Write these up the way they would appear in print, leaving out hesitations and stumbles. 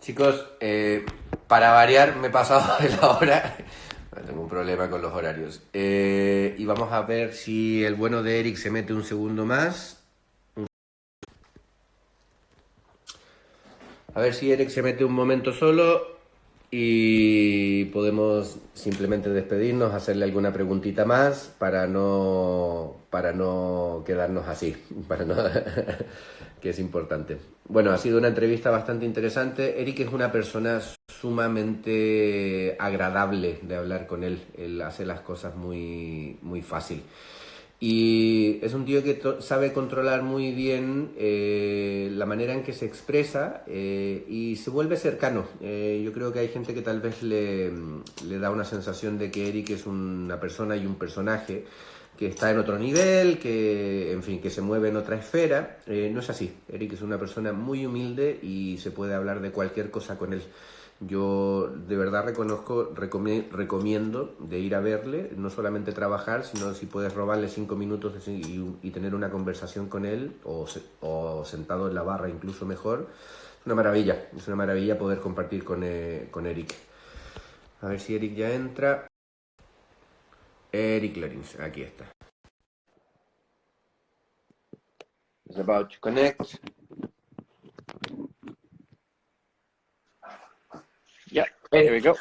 Chicos, para variar me he pasado de la hora. Tengo un problema con los horarios. Y vamos a ver si el bueno de Erik se mete un segundo más. A ver si Erik se mete un momento solo y podemos simplemente despedirnos, hacerle alguna preguntita más para no quedarnos así, que es importante. Bueno, ha sido una entrevista bastante interesante. Erik es una persona sumamente agradable de hablar con él. Él hace las cosas muy, muy fácil. Y es un tío que sabe controlar muy bien la manera en que se expresa y se vuelve cercano. Yo creo que hay gente que tal vez le da una sensación de que Erik es una persona y un personaje que está en otro nivel, que, en fin, que se mueve en otra esfera. No es así. Erik es una persona muy humilde y se puede hablar de cualquier cosa con él. Yo de verdad recomiendo de ir a verle, no solamente trabajar, sino si puedes robarle 5 minutos y tener una conversación con él, o sentado en la barra incluso mejor. Es una maravilla poder compartir con Erik. A ver si Erik ya entra. Erik Lorincz, aquí está. It's about to connect. Yeah, here we go.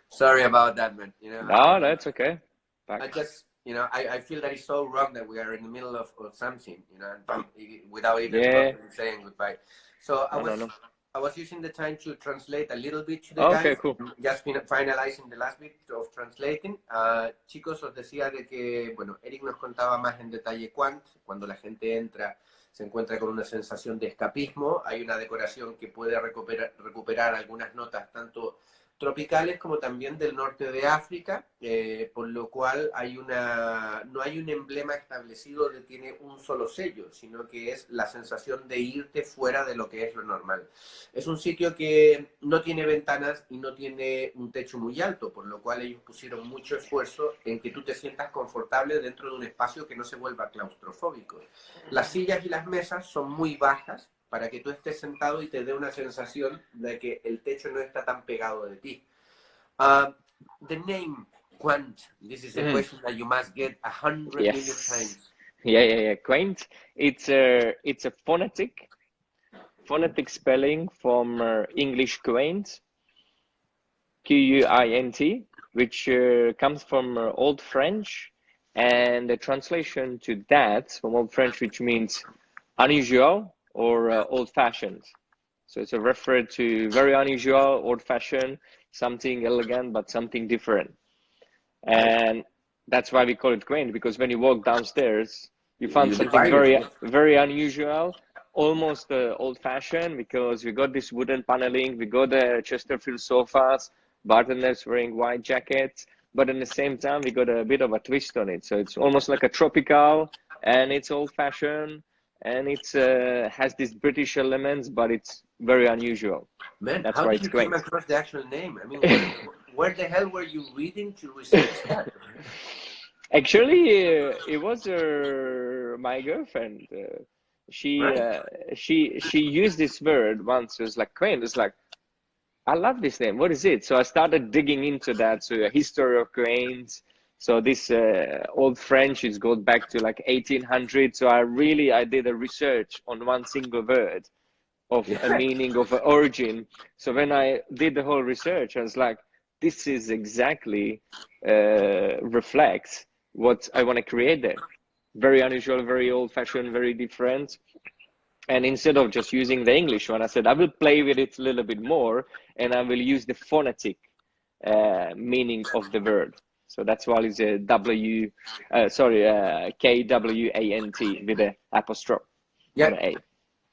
Sorry about that, man. No, that's okay. Back. I just, I feel that it's so wrong that we are in the middle of something, without even saying goodbye. So I was using the time to translate a little bit to the guys. Okay, cool. Just finalizing the last bit of translating. Chicos, os decía de que, bueno, Erik nos contaba más en detalle cuando la gente entra, se encuentra con una sensación de escapismo. Hay una decoración que puede recuperar algunas notas, tanto tropicales como también del norte de África, por lo cual no hay un emblema establecido que tiene un solo sello, sino que es la sensación de irte fuera de lo que es lo normal. Es un sitio que no tiene ventanas y no tiene un techo muy alto, por lo cual ellos pusieron mucho esfuerzo en que tú te sientas confortable dentro de un espacio que no se vuelva claustrofóbico. Las sillas y las mesas son muy bajas, para que tú estés sentado y te dé una sensación de que el techo no está tan pegado de ti. The name Quant, this is a question that you must get 100 million times. Yeah. Quaint. It's a phonetic spelling from English quaint, Q-U-I-N-T, which comes from Old French, and the translation to that from Old French, which means unusual or old-fashioned. So it's a reference to very unusual, old-fashioned, something elegant, but something different. And that's why we call it quaint, because when you walk downstairs, you find something very unusual, almost old-fashioned, because we got this wooden paneling, we got the Chesterfield sofas, bartenders wearing white jackets, but at the same time, we got a bit of a twist on it. So it's almost like a tropical, and it's old-fashioned, and it has these British elements, but it's very unusual. Man, that's how why did you come across the actual name? I mean, where the hell were you reading to research that? Actually, it was my girlfriend. She used this word once. It was like quaint. It's like, I love this name. What is it? So I started digging into that. So a history of quaint. So this old French, it goes back to like 1800. So I did a research on one single word of a meaning, of an origin. So when I did the whole research, I was like, this is exactly reflects what I want to create there. Very unusual, very old-fashioned, very different. And instead of just using the English one, I said, I will play with it a little bit more, and I will use the phonetic meaning of the word. So that's why it's a K-W-A-N-T with an apostrophe. Yeah. A.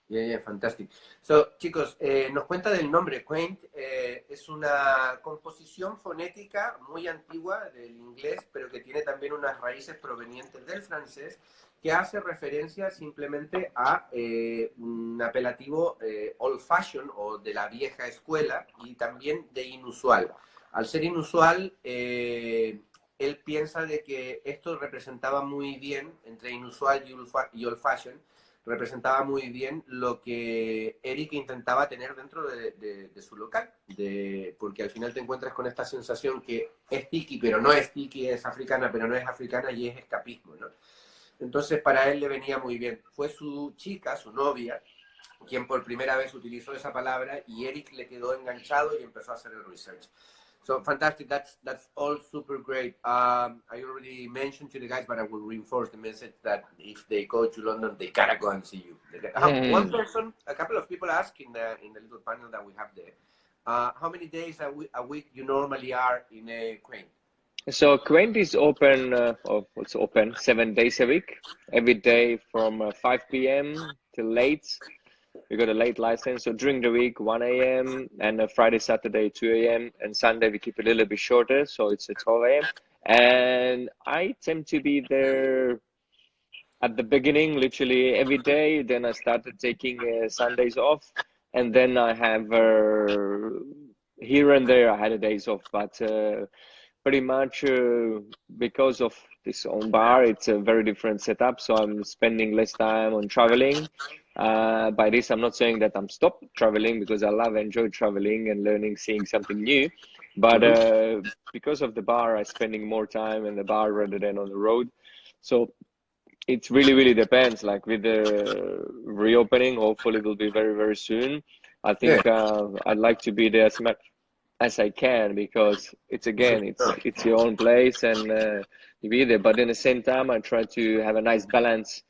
Yeah, fantastic. So, chicos, nos cuenta del nombre. Quaint es una composición fonética muy antigua del inglés, pero que tiene también unas raíces provenientes del francés, que hace referencia simplemente a un apelativo old fashion o de la vieja escuela, y también de inusual. Al ser inusual, él piensa de que esto representaba muy bien entre inusual y old fashion, representaba muy bien lo que Erik intentaba tener dentro de su local, porque al final te encuentras con esta sensación que es tiki, pero no es tiki, es africana, pero no es africana, y es escapismo, ¿no? Entonces para él le venía muy bien. Fue su chica, su novia, quien por primera vez utilizó esa palabra, y Erik le quedó enganchado y empezó a hacer el research. So fantastic, that's all super great. I already mentioned to the guys, but I will reinforce the message that if they go to London, they gotta go and see you. One person, a couple of people asked in the little panel that we have there, how many days a week you normally are in a Quaint? So Quaint is open, it's open 7 days a week, every day from 5 p.m. till late. We got a late license, so during the week 1 a.m. and Friday, Saturday 2 a.m. and Sunday we keep it a little bit shorter, so it's 12 a.m. And I tend to be there at the beginning, literally every day. Then I started taking Sundays off, and then I have here and there I had days off, but pretty much because of this own bar, it's a very different setup, so I'm spending less time on traveling. By this, I'm not saying that I'm stopped traveling, because I enjoy traveling and learning, seeing something new. But because of the bar, I'm spending more time in the bar rather than on the road. So it really depends. Like with the reopening, hopefully it will be very, very soon. I think I'd like to be there as much as I can, because it's your own place, and you be there. But in the same time, I try to have a nice balance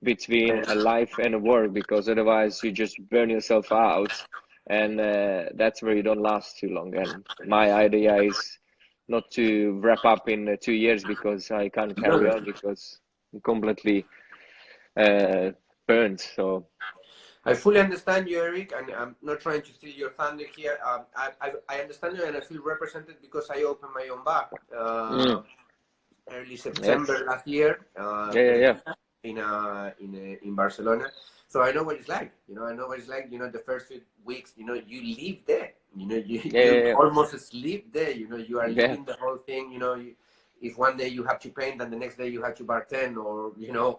between a life and a work, because otherwise you just burn yourself out, and that's where you don't last too long. And my idea is not to wrap up in 2 years, because I can't carry on, because I'm completely burned. So I fully understand you, Erik, and I'm not trying to steal your thunder here. I understand you, and I feel represented because I opened my own bar early September last year. In Barcelona. So I know what it's like. I know what it's like. The first few weeks, you live there. You almost sleep there. You are living the whole thing. If one day you have to paint and the next day you have to bartend, or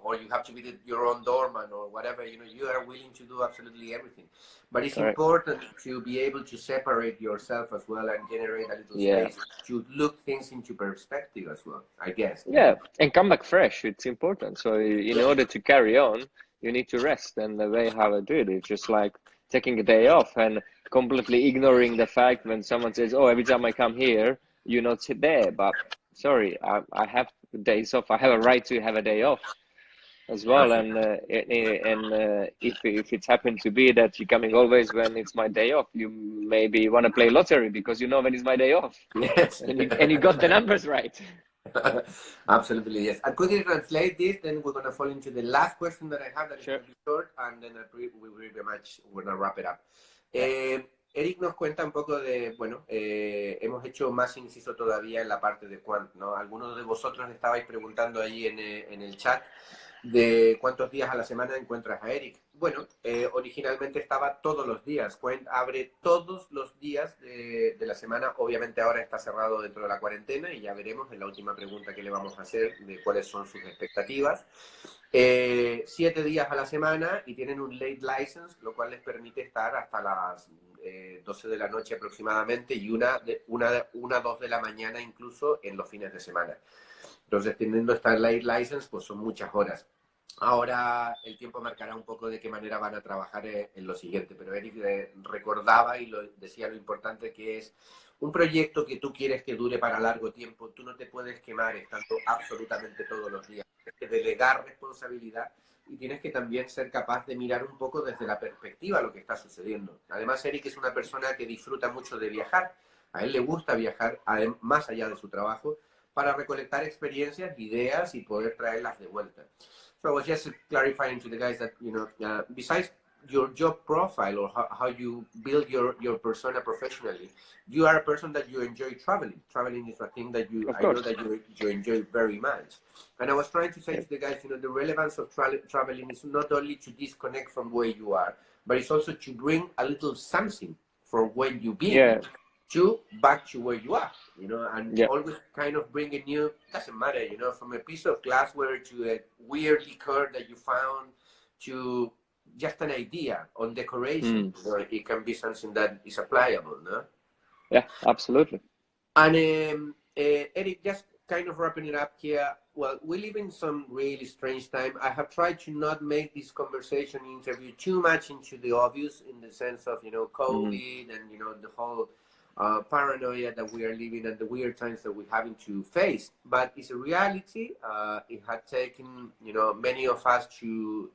or you have to be your own doorman or whatever, you are willing to do absolutely everything. But it's important to be able to separate yourself as well and generate a little space to look things into perspective as well, I guess. Yeah, and come back fresh. It's important. So in order to carry on, you need to rest. And the way how I do it is just like taking a day off and completely ignoring the fact when someone says, "Oh, every time I come here, you're not there." But sorry, I have days off. I have a right to have a day off as well. And if it's happened to be that you're coming always when it's my day off, you maybe want to play lottery, because when it's my day off. Yes. and you got the numbers right. Absolutely, yes. I'll quickly translate this, then we're going to fall into the last question that I have, that is going to be short, and then we're going to wrap it up. Erik nos cuenta un poco de, hemos hecho más inciso todavía en la parte de Quant, ¿no? Algunos de vosotros estabais preguntando ahí en el chat de cuántos días a la semana encuentras a Erik. Bueno, originalmente estaba todos los días. Quant abre todos los días de la semana. Obviamente ahora está cerrado dentro de la cuarentena, y ya veremos en la última pregunta que le vamos a hacer de cuáles son sus expectativas. 7 días a la semana, y tienen un late license, lo cual les permite estar hasta las 12 de la noche aproximadamente, y 2 de la mañana incluso en los fines de semana. Entonces, teniendo esta late license, pues son muchas horas. Ahora el tiempo marcará un poco de qué manera van a trabajar en lo siguiente, pero Erik recordaba y decía lo importante que es un proyecto que tú quieres que dure para largo tiempo. Tú no te puedes quemar estando absolutamente todos los días. Tienes que delegar responsabilidad, y tienes que también ser capaz de mirar un poco desde la perspectiva lo que está sucediendo. Además, Erik es una persona que disfruta mucho de viajar. A él le gusta viajar más allá de su trabajo, para recolectar experiencias, ideas, y poder traerlas de vuelta. So I was just clarifying to the guys that, besides your job profile or how you build your persona professionally, you are a person that you enjoy traveling. Traveling is a thing that I know that you enjoy very much. And I was trying to say to the guys, the relevance of traveling is not only to disconnect from where you are, but it's also to bring a little something from where you've been to back to where you are, and always kind of bring a new, doesn't matter, from a piece of glassware to a weird liqueur that you found, to just an idea on decoration. You know, it can be something that is applicable, no? Yeah, absolutely. And Erik, just kind of wrapping it up here. Well, we live in some really strange time. I have tried to not make this conversation interview too much into the obvious, in the sense of, you know, COVID and, you know, the whole paranoia that we are living and the weird times that we're having to face. But it's a reality. It had taken, you know, many of us to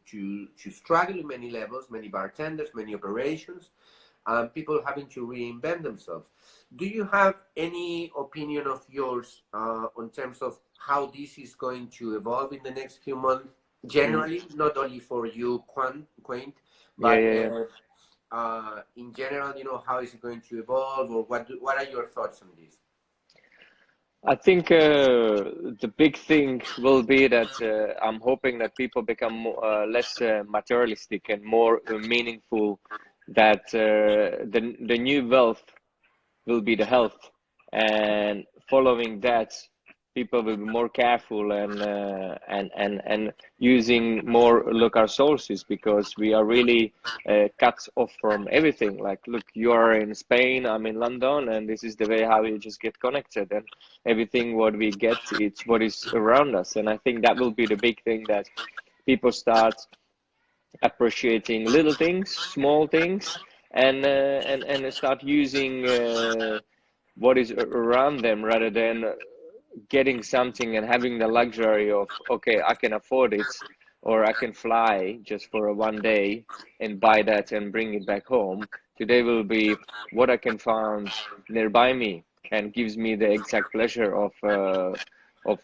struggle in many levels, many bartenders, many operations, people having to reinvent themselves. Do you have any opinion of yours on terms of how this is going to evolve in the next few months, generally, not only for you, Quaint, but in general, you know, how is it going to evolve, or what are your thoughts on this? I think the big thing will be that I'm hoping that people become less materialistic and more meaningful, that the new wealth will be the health, and following that, people will be more careful and using more local sources, because we are really cut off from everything. Like, look, you are in Spain, I'm in London, and this is the way how you just get connected, and everything what we get, it's what is around us. And I think that will be the big thing, that people start appreciating little things, small things, and start using what is around them, rather than getting something and having the luxury of, okay, I can afford it, or I can fly just for one day and buy that and bring it back home. Today will be what I can find nearby me, and gives me the exact pleasure of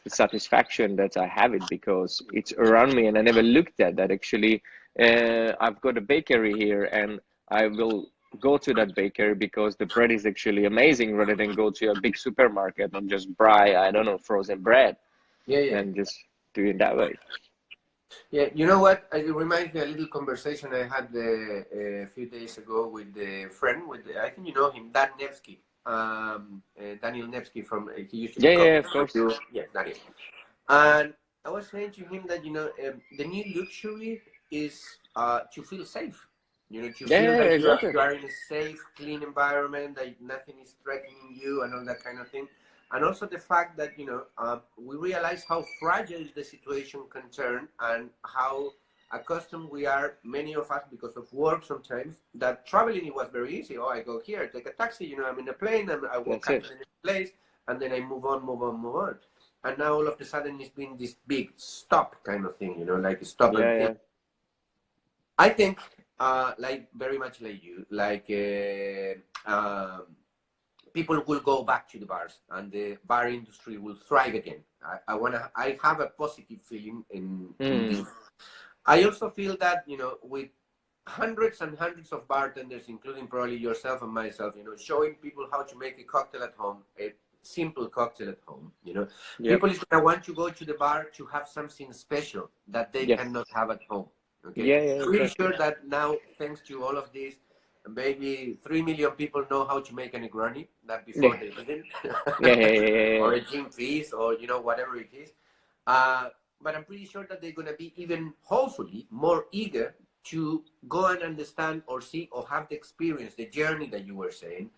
satisfaction that I have it because it's around me. And I never looked at that. Actually, I've got a bakery here, and I will go to that bakery because the bread is actually amazing, rather than go to a big supermarket and just buy, I don't know, frozen bread. And just do it that way. Yeah, you know what? It reminds me a little conversation I had a few days ago with a friend, I think you know him, Dan Nevsky, Daniel Nevsky from, he used to be of course. Yeah, Daniel. And I was saying to him that, you know, the new luxury is to feel safe. You know, to feel that exactly. you are in a safe, clean environment, that nothing is threatening you and all that kind of thing. And also the fact that, you know, we realize how fragile the situation can turn, and how accustomed we are, many of us, because of work sometimes, that traveling, it was very easy. Oh, I go here, take a taxi, you know, I'm in a plane, and I walk up to the next place, and then I move on. And now all of a sudden it's been this big stop kind of thing, you know, like stop and think. I think, like very much like you, like people will go back to the bars, and the bar industry will thrive again. I have a positive feeling in this. I also feel that, you know, with hundreds and hundreds of bartenders, including probably yourself and myself, you know, showing people how to make a cocktail at home, a simple cocktail at home, you know, people is gonna want to go to the bar to have something special that they cannot have at home. Okay. Pretty sure that now, thanks to all of this, maybe 3 million people know how to make a Negroni that before they didn't. Or a gin fizz, or, you know, whatever it is. But I'm pretty sure that they're going to be even, hopefully, more eager to go and understand or see or have the experience, the journey that you were saying,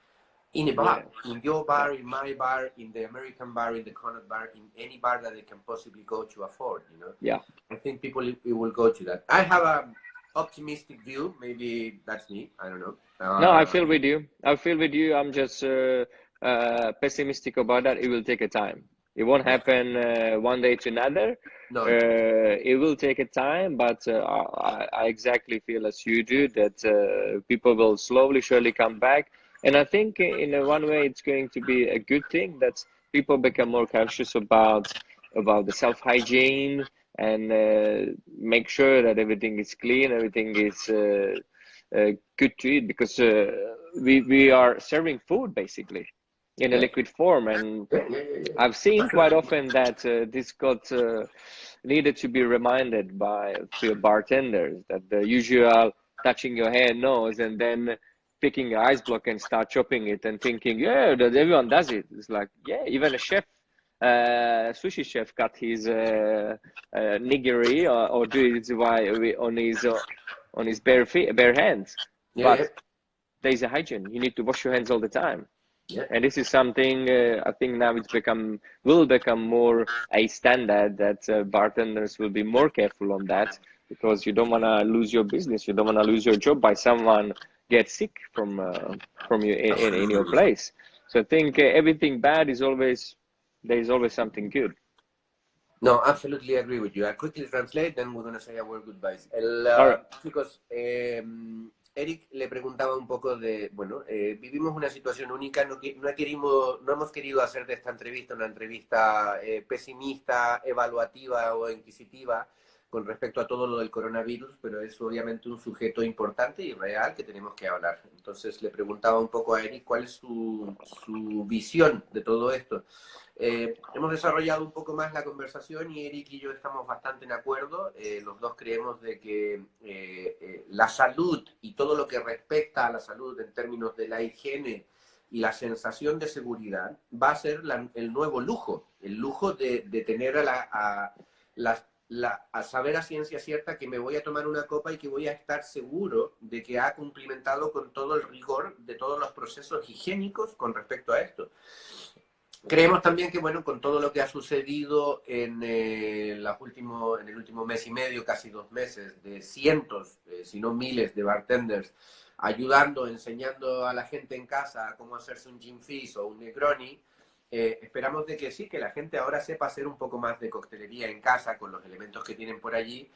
in a bar, in your bar, in my bar, in the American bar, in the Connaught bar, in any bar that they can possibly go to afford, you know? I think people will go to that. I have a optimistic view. Maybe that's me. I don't know. No, I feel with you. I'm just pessimistic about that. It will take a time. It won't happen one day to another. No. It will take a time, but I exactly feel as you do, that people will slowly, surely come back. And I think in one way it's going to be a good thing, that people become more cautious about the self-hygiene, and make sure that everything is clean, everything is good to eat, because we are serving food basically in a liquid form. And I've seen quite often that this got needed to be reminded by bartenders, that the usual touching your hand, nose, and then picking an ice block and start chopping it and thinking, that everyone does it. It's like, even a chef sushi chef cut his nigiri or do it on his bare hands. Yeah, But there is a hygiene. You need to wash your hands all the time. yeah. And this is something I think now will become more a standard that bartenders will be more careful on that, because you don't want to lose your business. You don't want to lose your job by someone get sick from you in your place. So I think everything bad is always, there is always something good. No, absolutely agree with you. I'll quickly translate, then we're going to say our goodbyes. Chicos, Eric le preguntaba un poco de, bueno, vivimos una situación única, no hemos querido hacer de esta entrevista una entrevista pesimista, evaluativa o inquisitiva con respecto a todo lo del coronavirus, pero es obviamente un sujeto importante y real que tenemos que hablar. Entonces le preguntaba un poco a Eric cuál es su visión de todo esto. Hemos desarrollado un poco más la conversación y Erik y yo estamos bastante en acuerdo. Los dos creemos de que la salud y todo lo que respecta a la salud en términos de la higiene y la sensación de seguridad va a ser el nuevo lujo, el lujo de tener a saber a ciencia cierta que me voy a tomar una copa y que voy a estar seguro de que ha cumplimentado con todo el rigor de todos los procesos higiénicos con respecto a esto. Creemos también que, bueno, con todo lo que ha sucedido en el último mes y medio, casi 2 meses, de cientos, si no miles de bartenders, ayudando, enseñando a la gente en casa cómo hacerse un gin fizz o un Negroni, esperamos de que sí, que la gente ahora sepa hacer un poco más de coctelería en casa con los elementos que tienen por allí,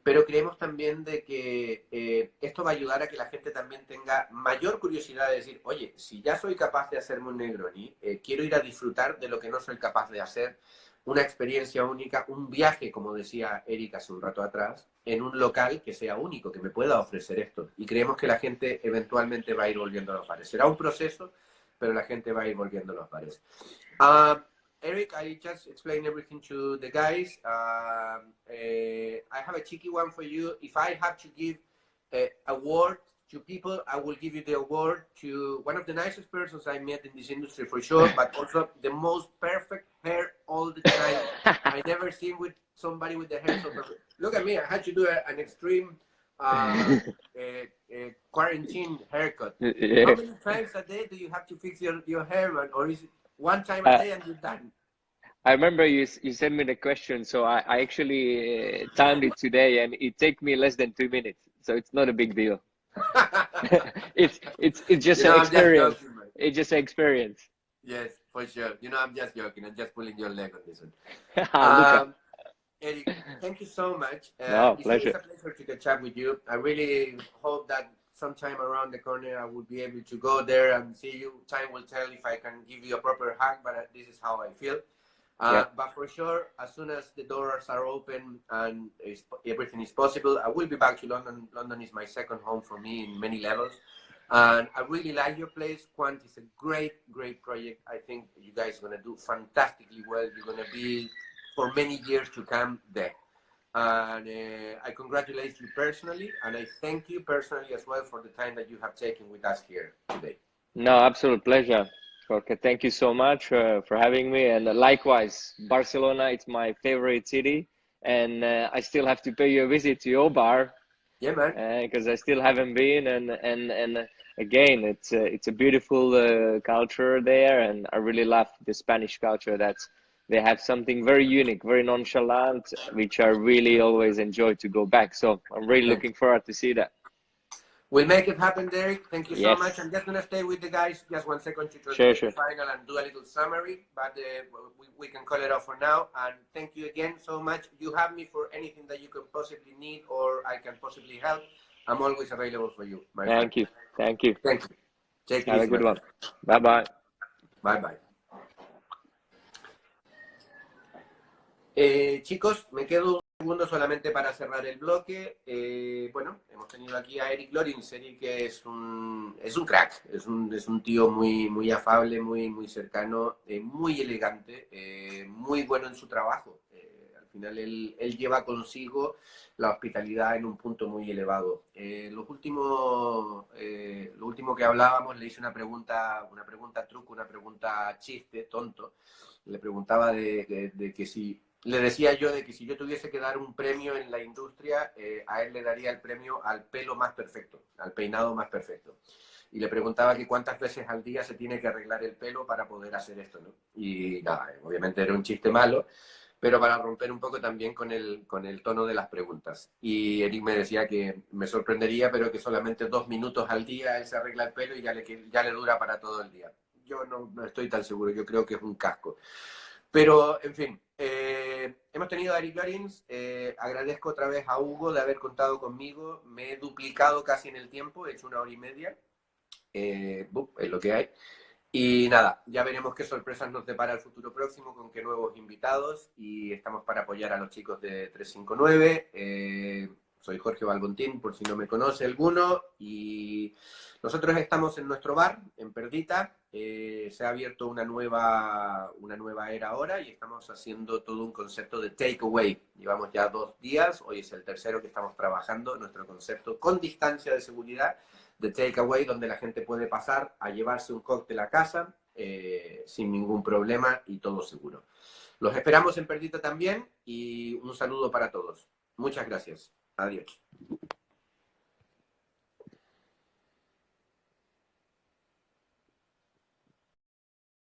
pero creemos también de que esto va a ayudar a que la gente también tenga mayor curiosidad de decir, oye, si ya soy capaz de hacerme un Negroni, quiero ir a disfrutar de lo que no soy capaz de hacer, una experiencia única, un viaje, como decía Erik hace un rato atrás, en un local que sea único, que me pueda ofrecer esto. Y creemos que la gente eventualmente va a ir volviendo a los bares. Será un proceso, pero la gente va a ir volviendo a los bares. Erik, I just explained everything to the guys. I have a cheeky one for you. If I have to give an award to people, I will give you the award to one of the nicest persons I met in this industry for sure, but also the most perfect hair all the time. I never seen with somebody with the hair so perfect. Look at me, I had to do an extreme quarantine haircut. Yeah. How many times a day do you have to fix your hair, man? Or is it one time a day and you're done? I remember you sent me the question, so I actually timed it today, and it took me less than 2 minutes, so it's not a big deal. it's just an experience. It's just an experience. Yes, for sure. You know, I'm just joking. I'm just pulling your leg on this one. Erik, thank you so much. No, pleasure. It's a pleasure to catch up with you. I really hope that sometime around the corner I will be able to go there and see you. Time will tell if I can give you a proper hug, but this is how I feel. Yeah. But for sure, as soon as the doors are open and everything is possible, I will be back to London. London is my second home for me in many levels. And I really like your place. Quant is a great, great project. I think you guys are going to do fantastically well. You're going to be, for many years to come, there. And I congratulate you personally, and I thank you personally as well for the time that you have taken with us here today. No, absolute pleasure. Okay, thank you so much for having me, and likewise, Barcelona, it's my favorite city, and I still have to pay you a visit to your bar. Yeah, man. Because I still haven't been, and again, it's a beautiful culture there, and I really love the Spanish culture. They have something very unique, very nonchalant, which I really always enjoy to go back. So I'm really looking forward to see that. We'll make it happen, Derek. Thank you so Yes. much. I'm just going to stay with the guys just 1 second to Sure. the final and do a little summary, but we can call it off for now. And thank you again so much. You have me for anything that you can possibly need or I can possibly help. I'm always available for you, my friend. Thank you. Thank you. Thank you. Take it Have easy, a good man. one. Bye-bye. Bye-bye. Chicos, me quedo un segundo solamente para cerrar el bloque. Bueno, hemos tenido aquí a Erik Lorincz. Erik es un crack, es un tío muy afable, muy cercano, muy elegante, muy bueno en su trabajo. Al final él lleva consigo la hospitalidad en un punto muy elevado. Lo último que hablábamos, le hice una pregunta truco, una pregunta chiste, tonto. Le preguntaba de que si... Le decía yo de que si yo tuviese que dar un premio en la industria, a él le daría el premio al pelo más perfecto, al peinado más perfecto. Y le preguntaba que cuántas veces al día se tiene que arreglar el pelo para poder hacer esto, ¿no? Y nada, obviamente era un chiste malo, pero para romper un poco también con el tono de las preguntas. Y Eric me decía que me sorprendería, pero que solamente 2 minutos al día él se arregla el pelo y ya le dura para todo el día. Yo no estoy tan seguro, yo creo que es un casco. Pero, en fin, hemos tenido a Erik Lorincz, agradezco otra vez a Hugo de haber contado conmigo, me he duplicado casi en el tiempo, he hecho 1 hora y media, es lo que hay. Y nada, ya veremos qué sorpresas nos depara el futuro próximo, con qué nuevos invitados, y estamos para apoyar a los chicos de 359. Soy Jorge Balbontín, por si no me conoce alguno, y nosotros estamos en nuestro bar, en Perdita. Se ha abierto una nueva era ahora y estamos haciendo todo un concepto de takeaway. Llevamos ya 2 días, hoy es el tercero que estamos trabajando nuestro concepto con distancia de seguridad de takeaway, donde la gente puede pasar a llevarse un cóctel a casa sin ningún problema y todo seguro. Los esperamos en Perdita también y un saludo para todos. Muchas gracias. Adiós.